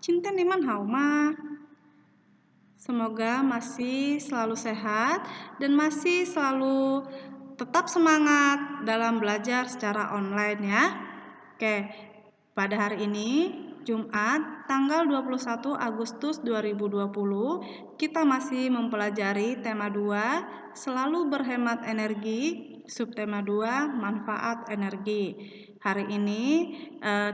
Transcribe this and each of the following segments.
Cinten Iman Hauma. Semoga masih selalu sehat dan masih selalu tetap semangat dalam belajar secara online ya. Oke, pada hari ini Jumat tanggal 21 Agustus 2020 kita masih mempelajari tema 2 selalu berhemat energi, subtema 2 manfaat energi. Hari ini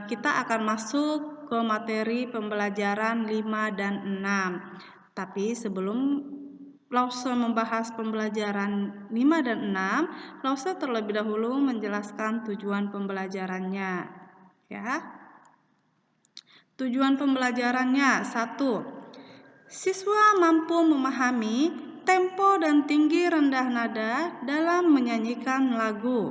kita akan masuk ke materi pembelajaran 5 dan 6. Tapi sebelum Lause membahas pembelajaran 5 dan 6, Lause terlebih dahulu menjelaskan tujuan pembelajarannya. Ya. Tujuan pembelajarannya 1. Siswa mampu memahami tempo dan tinggi rendah nada dalam menyanyikan lagu.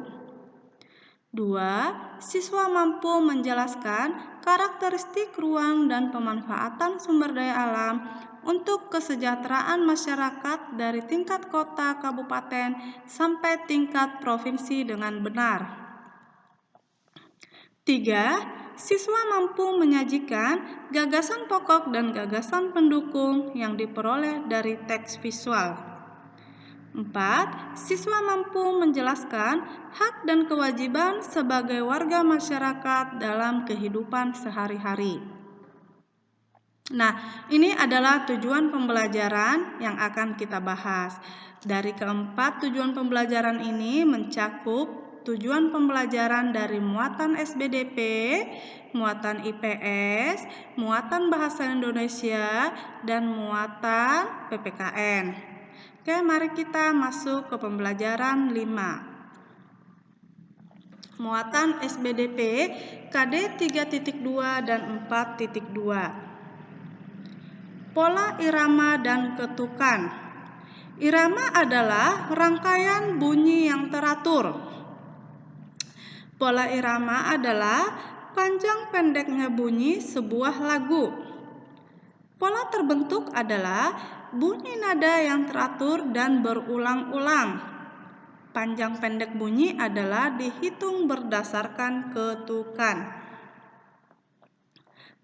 2. Siswa mampu menjelaskan karakteristik ruang dan pemanfaatan sumber daya alam untuk kesejahteraan masyarakat dari tingkat kota, kabupaten, sampai tingkat provinsi dengan benar. 3. Siswa mampu menyajikan gagasan pokok dan gagasan pendukung yang diperoleh dari teks visual. 4. Siswa mampu menjelaskan hak dan kewajiban sebagai warga masyarakat dalam kehidupan sehari-hari. Nah, ini adalah tujuan pembelajaran yang akan kita bahas. Dari keempat tujuan pembelajaran ini mencakup tujuan pembelajaran dari muatan SBDP, muatan IPS, muatan Bahasa Indonesia, dan muatan PPKN. Oke, mari kita masuk ke pembelajaran 5. Muatan SBDP KD 3.2 dan 4.2. Pola irama dan ketukan. Irama adalah rangkaian bunyi yang teratur. Pola irama adalah panjang pendeknya bunyi sebuah lagu. Pola terbentuk adalah bunyi nada yang teratur dan berulang-ulang. Panjang pendek bunyi adalah dihitung berdasarkan ketukan.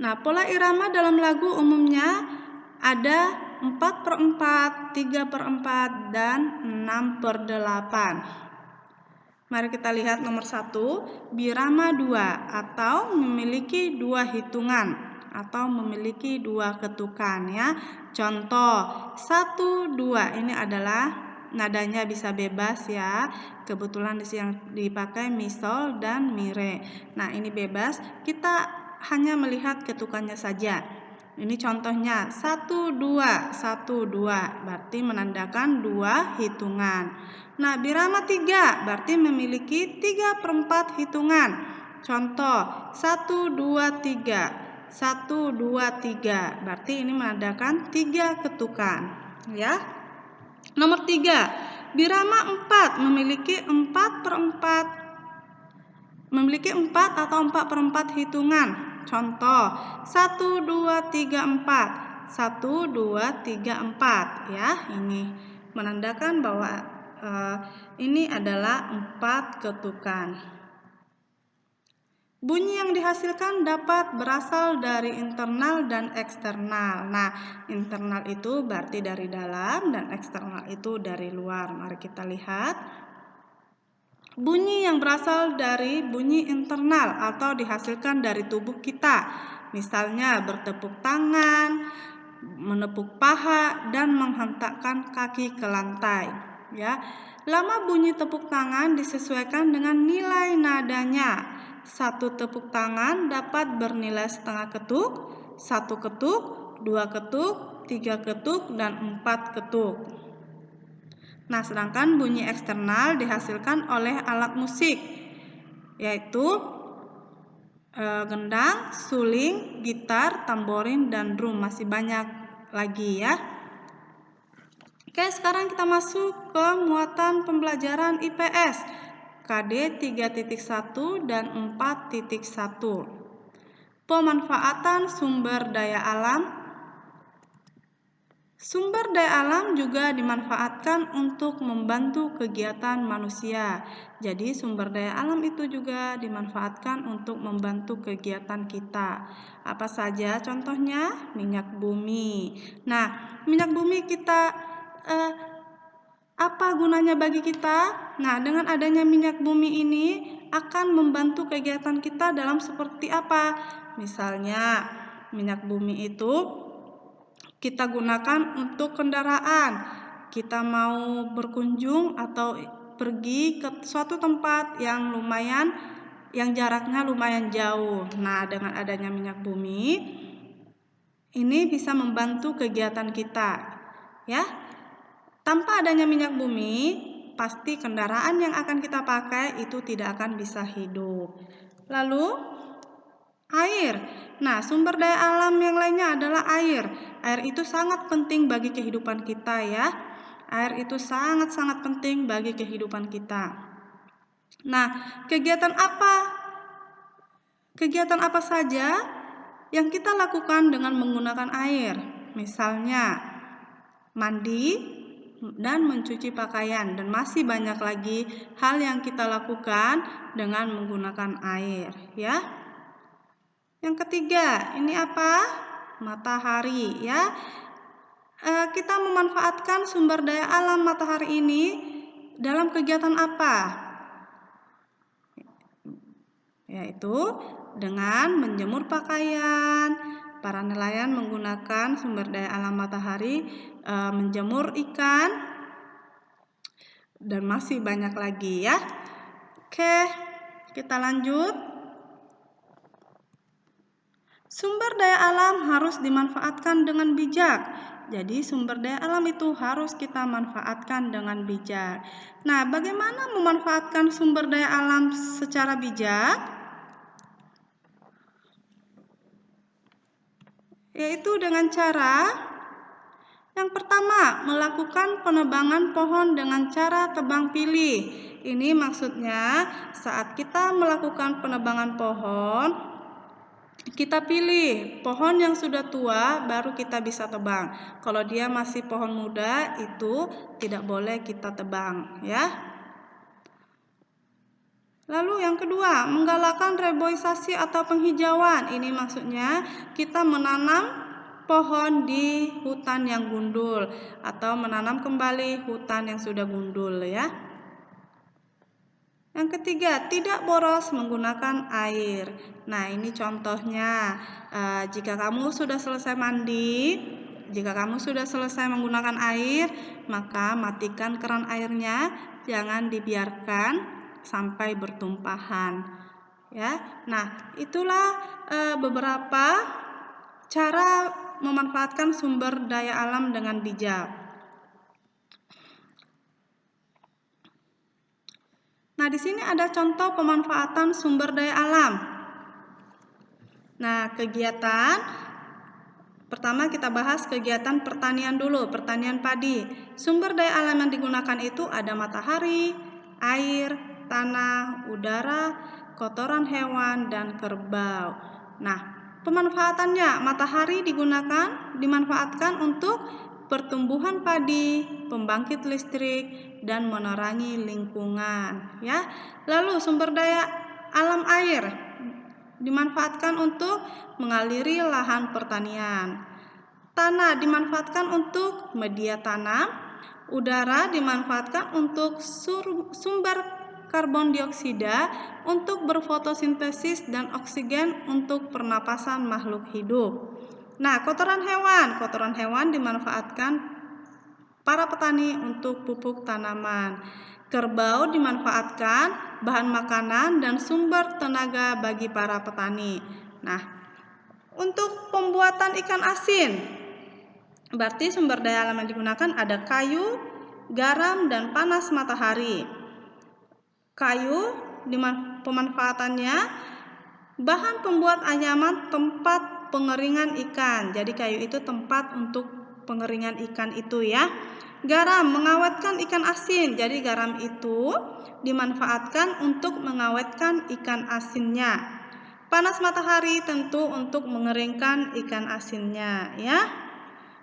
Nah, pola irama dalam lagu umumnya ada 4/4, 3/4, dan 6/8. Mari kita lihat nomor 1, birama 2 atau memiliki 2 hitungan atau memiliki 2 ketukan ya. Contoh 1, 2 ini adalah nadanya bisa bebas ya. Kebetulan di sini yang dipakai mi sol dan mi re. Nah, ini bebas. Kita hanya melihat ketukannya saja. Ini contohnya 1, 2, 1, 2 berarti menandakan 2 hitungan. Nah, birama 3 berarti memiliki 3/4 hitungan. Contoh 1, 2, 3. 1, 2, 3 berarti ini menandakan 3 ketukan ya. Nomor 3, birama 4 memiliki 4 atau 4/4 hitungan. Contoh 1, 2, 3, 4. 1, 2, 3, 4 ya. Ini menandakan bahwa ini adalah 4 ketukan. Bunyi yang dihasilkan dapat berasal dari internal dan eksternal. Nah, internal itu berarti dari dalam dan eksternal itu dari luar. Mari kita lihat. Bunyi yang berasal dari bunyi internal atau dihasilkan dari tubuh kita. Misalnya bertepuk tangan, menepuk paha, dan menghentakkan kaki ke lantai. Ya, lama bunyi tepuk tangan disesuaikan dengan nilai nadanya. 1 tepuk tangan dapat bernilai setengah ketuk, 1 ketuk, 2 ketuk, 3 ketuk, dan 4 ketuk. Nah, sedangkan bunyi eksternal dihasilkan oleh alat musik, yaitu gendang, suling, gitar, tamborin, dan drum. Masih banyak lagi ya. Oke, sekarang kita masuk ke muatan pembelajaran IPS KD 3.1 dan 4.1. Pemanfaatan sumber daya alam. Sumber daya alam juga dimanfaatkan untuk membantu kegiatan manusia. Jadi sumber daya alam itu juga dimanfaatkan untuk membantu kegiatan kita. Apa saja contohnya? Minyak bumi. Nah, minyak bumi apa gunanya bagi kita? Nah, dengan adanya minyak bumi ini akan membantu kegiatan kita dalam seperti apa? Misalnya, minyak bumi itu kita gunakan untuk kendaraan. Kita mau berkunjung atau pergi ke suatu tempat yang jaraknya lumayan jauh. Nah, dengan adanya minyak bumi, ini bisa membantu kegiatan kita, ya. Tanpa adanya minyak bumi, pasti kendaraan yang akan kita pakai itu tidak akan bisa hidup. Lalu, air. Nah, sumber daya alam yang lainnya adalah air. Air itu sangat penting bagi kehidupan kita, ya. Air itu sangat-sangat penting bagi kehidupan kita. Nah, kegiatan apa saja yang kita lakukan dengan menggunakan air? Misalnya, mandi dan mencuci pakaian, dan masih banyak lagi hal yang kita lakukan dengan menggunakan air, ya. Yang ketiga, ini apa? Matahari, ya. Kita memanfaatkan sumber daya alam matahari ini dalam kegiatan apa? Yaitu dengan menjemur pakaian. Para nelayan menggunakan sumber daya alam matahari menjemur ikan, dan masih banyak lagi, ya. Oke, kita lanjut. Sumber daya alam harus dimanfaatkan dengan bijak. Jadi sumber daya alam itu harus kita manfaatkan dengan bijak. Nah, bagaimana memanfaatkan sumber daya alam secara bijak? Yaitu dengan cara yang pertama, melakukan penebangan pohon dengan cara tebang pilih. Ini maksudnya saat kita melakukan penebangan pohon, kita pilih pohon yang sudah tua baru kita bisa tebang. Kalau dia masih pohon muda itu tidak boleh kita tebang, ya. Lalu yang kedua, menggalakkan reboisasi atau penghijauan. Ini maksudnya kita menanam pohon di hutan yang gundul atau menanam kembali hutan yang sudah gundul, ya. Yang ketiga, tidak boros menggunakan air. Nah, ini contohnya. Jika kamu sudah selesai mandi, jika kamu sudah selesai menggunakan air, maka matikan keran airnya, jangan dibiarkan sampai bertumpahan, ya. Nah, itulah beberapa cara memanfaatkan sumber daya alam dengan bijak. Nah, di sini ada contoh pemanfaatan sumber daya alam. Nah, kegiatan pertama kita bahas kegiatan pertanian dulu, pertanian padi. Sumber daya alam yang digunakan itu ada matahari, air, tanah, udara, kotoran hewan, dan kerbau. Nah, pemanfaatannya, matahari dimanfaatkan untuk pertumbuhan padi, pembangkit listrik, dan menerangi lingkungan, ya. Lalu sumber daya alam air dimanfaatkan untuk mengaliri lahan pertanian. Tanah dimanfaatkan untuk media tanam. Udara dimanfaatkan untuk sumber karbon dioksida untuk berfotosintesis dan oksigen untuk pernapasan makhluk hidup. Nah, kotoran hewan dimanfaatkan para petani untuk pupuk tanaman. Kerbau dimanfaatkan bahan makanan dan sumber tenaga bagi para petani. Nah, untuk pembuatan ikan asin, berarti sumber daya alam yang digunakan ada kayu, garam, dan panas matahari. Kayu pemanfaatannya bahan pembuat anyaman tempat pengeringan ikan. Jadi kayu itu tempat untuk pengeringan ikan itu, ya. Garam mengawetkan ikan asin. Jadi garam itu dimanfaatkan untuk mengawetkan ikan asinnya. Panas matahari tentu untuk mengeringkan ikan asinnya, ya.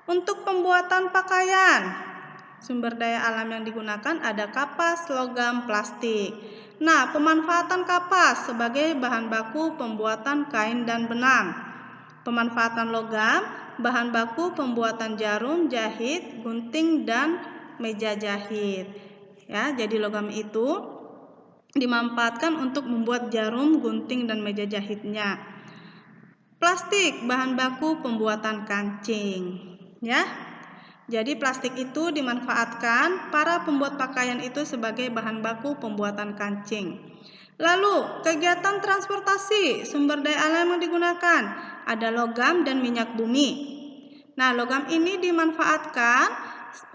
Untuk pembuatan pakaian, sumber daya alam yang digunakan ada kapas, logam, plastik. Nah, pemanfaatan kapas sebagai bahan baku pembuatan kain dan benang. Pemanfaatan logam, bahan baku pembuatan jarum, jahit, gunting, dan meja jahit. Ya, jadi logam itu dimanfaatkan untuk membuat jarum, gunting, dan meja jahitnya. Plastik, bahan baku pembuatan kancing. Ya, jadi plastik itu dimanfaatkan para pembuat pakaian itu sebagai bahan baku pembuatan kancing. Lalu, kegiatan transportasi, sumber daya alam yang digunakan ada logam dan minyak bumi. Nah, logam ini dimanfaatkan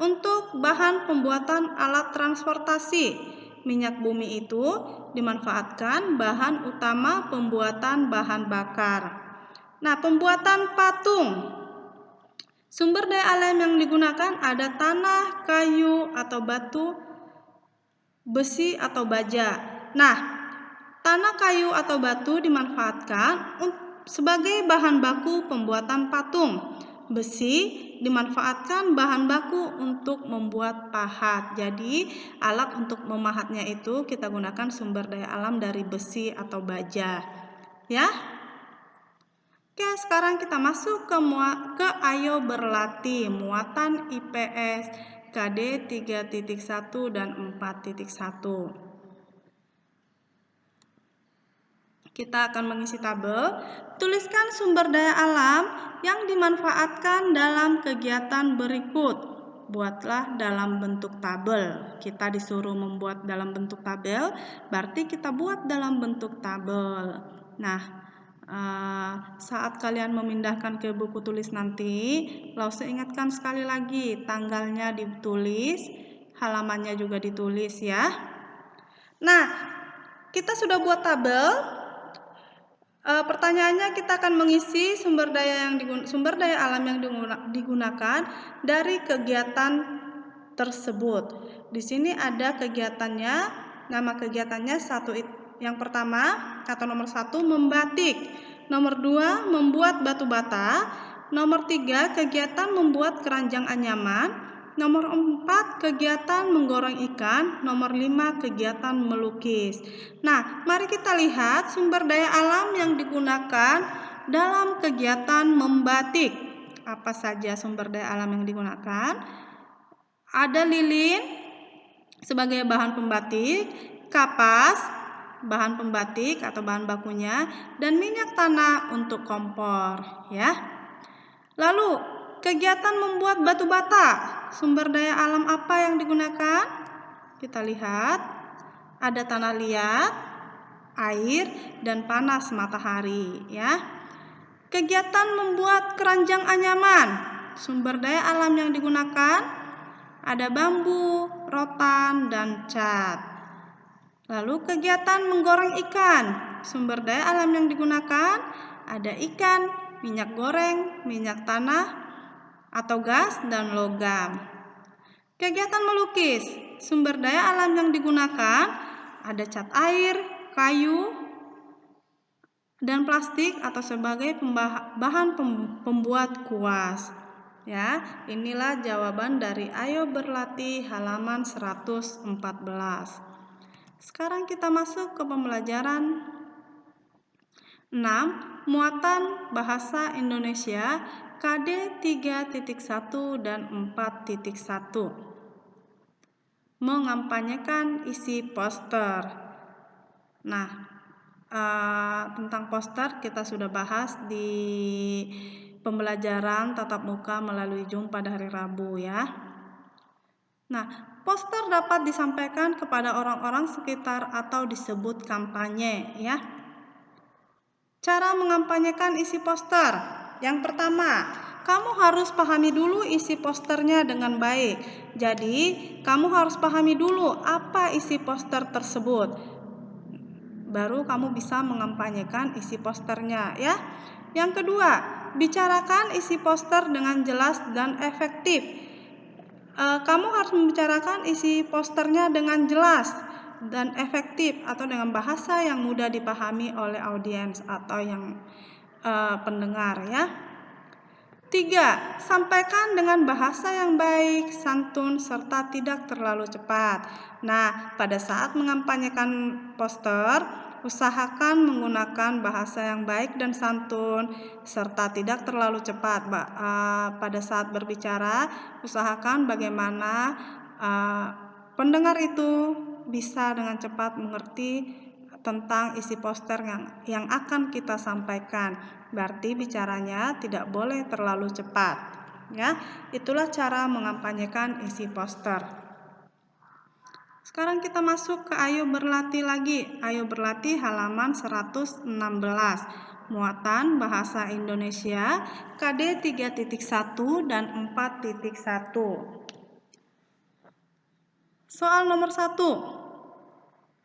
untuk bahan pembuatan alat transportasi. Minyak bumi itu dimanfaatkan bahan utama pembuatan bahan bakar. Nah, pembuatan patung. Sumber daya alam yang digunakan ada tanah, kayu atau batu, besi atau baja. Nah, tanah, kayu atau batu dimanfaatkan sebagai bahan baku pembuatan patung. Besi dimanfaatkan bahan baku untuk membuat pahat. Jadi, alat untuk memahatnya itu kita gunakan sumber daya alam dari besi atau baja. Ya. Oke, sekarang kita masuk ke Ayo Berlatih, muatan IPS KD 3.1 dan 4.1. Kita akan mengisi tabel. Tuliskan sumber daya alam yang dimanfaatkan dalam kegiatan berikut. Buatlah dalam bentuk tabel. Kita disuruh membuat dalam bentuk tabel, berarti kita buat dalam bentuk tabel. Nah, saat kalian memindahkan ke buku tulis nanti, Lause ingatkan sekali lagi, tanggalnya ditulis, halamannya juga ditulis ya. Nah, kita sudah buat tabel. Pertanyaannya kita akan mengisi sumber daya alam yang digunakan dari kegiatan tersebut. Di sini ada kegiatannya, nama kegiatannya yang pertama atau nomor 1 membatik, nomor 2 membuat batu bata, nomor 3 kegiatan membuat keranjang anyaman, nomor 4 kegiatan menggoreng ikan, nomor 5 kegiatan melukis. Nah, mari kita lihat sumber daya alam yang digunakan dalam kegiatan membatik. Apa saja sumber daya alam yang digunakan? Ada lilin sebagai bahan pembatik, kapas, bahan pembatik atau bahan bakunya, dan minyak tanah untuk kompor, ya. Lalu, kegiatan membuat batu bata. Sumber daya alam apa yang digunakan? Kita lihat, ada tanah liat, air, dan panas matahari, ya. Kegiatan membuat keranjang anyaman. Sumber daya alam yang digunakan ada bambu, rotan, dan cat. Lalu kegiatan menggoreng ikan. Sumber daya alam yang digunakan ada ikan, minyak goreng, minyak tanah atau gas, dan logam. Kegiatan melukis. Sumber daya alam yang digunakan ada cat air, kayu, dan plastik atau sebagai bahan pembuat kuas. Ya, inilah jawaban dari Ayo Berlatih halaman 114. Sekarang kita masuk ke pembelajaran 6, muatan bahasa Indonesia KD 3.1 dan 4.1. Mengampanyekan isi poster. Nah, tentang poster kita sudah bahas di pembelajaran tatap muka melalui Zoom pada hari Rabu ya. Nah, poster dapat disampaikan kepada orang-orang sekitar atau disebut kampanye ya. Cara mengampanyekan isi poster. Yang pertama, kamu harus pahami dulu isi posternya dengan baik. Jadi, kamu harus pahami dulu apa isi poster tersebut. Baru kamu bisa mengampanyekan isi posternya ya. Yang kedua, bicarakan isi poster dengan jelas dan efektif. Kamu harus membicarakan isi posternya dengan jelas dan efektif atau dengan bahasa yang mudah dipahami oleh audiens atau yang pendengar ya. 3. Sampaikan dengan bahasa yang baik, santun, serta tidak terlalu cepat. Nah, pada saat mengampanyekan poster, usahakan menggunakan bahasa yang baik dan santun, serta tidak terlalu cepat. Pada saat berbicara, usahakan bagaimana pendengar itu bisa dengan cepat mengerti tentang isi poster yang akan kita sampaikan. Berarti bicaranya tidak boleh terlalu cepat. Ya, itulah cara mengampanyekan isi poster. Sekarang kita masuk ke Ayo Berlatih lagi. Ayo Berlatih halaman 116. Muatan Bahasa Indonesia KD 3.1 dan 4.1. Soal nomor 1.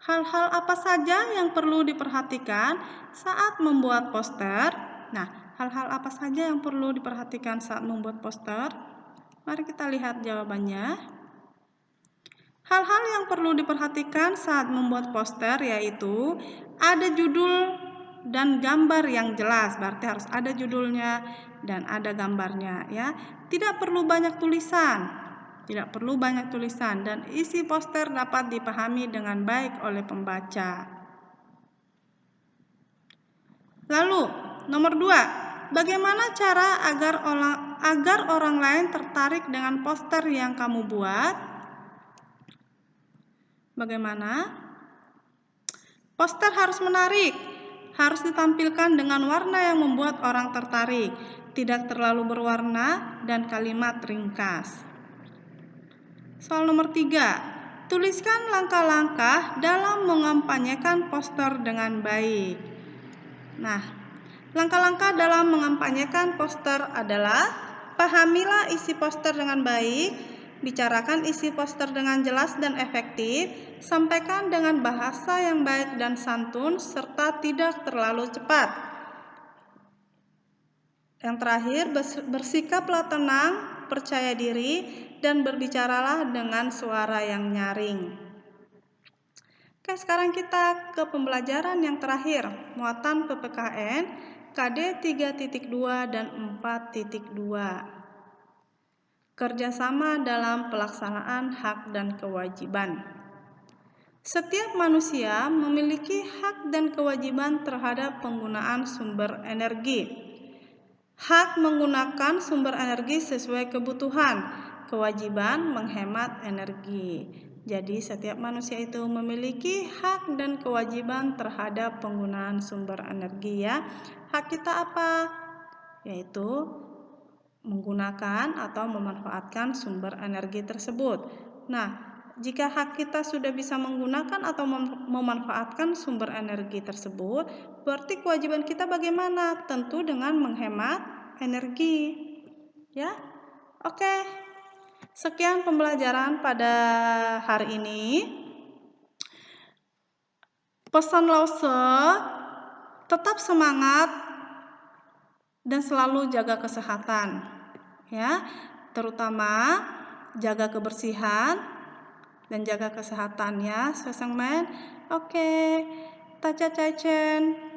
Hal-hal apa saja yang perlu diperhatikan saat membuat poster? Nah, hal-hal apa saja yang perlu diperhatikan saat membuat poster? Mari kita lihat jawabannya. Hal-hal yang perlu diperhatikan saat membuat poster yaitu ada judul dan gambar yang jelas. Berarti harus ada judulnya dan ada gambarnya, ya. Tidak perlu banyak tulisan. Tidak perlu banyak tulisan dan isi poster dapat dipahami dengan baik oleh pembaca. Lalu, nomor 2. Bagaimana cara agar orang lain tertarik dengan poster yang kamu buat? Bagaimana? Poster harus menarik, harus ditampilkan dengan warna yang membuat orang tertarik, tidak terlalu berwarna dan kalimat ringkas. Soal nomor 3. Tuliskan langkah-langkah dalam mengampanyekan poster dengan baik. Nah, langkah-langkah dalam mengampanyekan poster adalah pahamilah isi poster dengan baik, bicarakan isi poster dengan jelas dan efektif, sampaikan dengan bahasa yang baik dan santun, serta tidak terlalu cepat. Yang terakhir, bersikaplah tenang, percaya diri, dan berbicaralah dengan suara yang nyaring. Oke, sekarang kita ke pembelajaran yang terakhir, muatan PPKN KD 3.2 dan 4.2. Kerjasama dalam pelaksanaan hak dan kewajiban. Setiap manusia memiliki hak dan kewajiban terhadap penggunaan sumber energi. Hak menggunakan sumber energi sesuai kebutuhan, kewajiban menghemat energi. Jadi setiap manusia itu memiliki hak dan kewajiban terhadap penggunaan sumber energi, ya. Hak kita apa? Yaitu menggunakan atau memanfaatkan sumber energi tersebut. Nah, jika hak kita sudah bisa menggunakan atau memanfaatkan sumber energi tersebut, berarti kewajiban kita bagaimana? Tentu dengan menghemat energi. Ya. Oke. Sekian pembelajaran pada hari ini. Pesan Lause, tetap semangat dan selalu jaga kesehatan. Ya, terutama jaga kebersihan dan jaga kesehatan, ya, Swesengmen. Oke. Taca Caicen.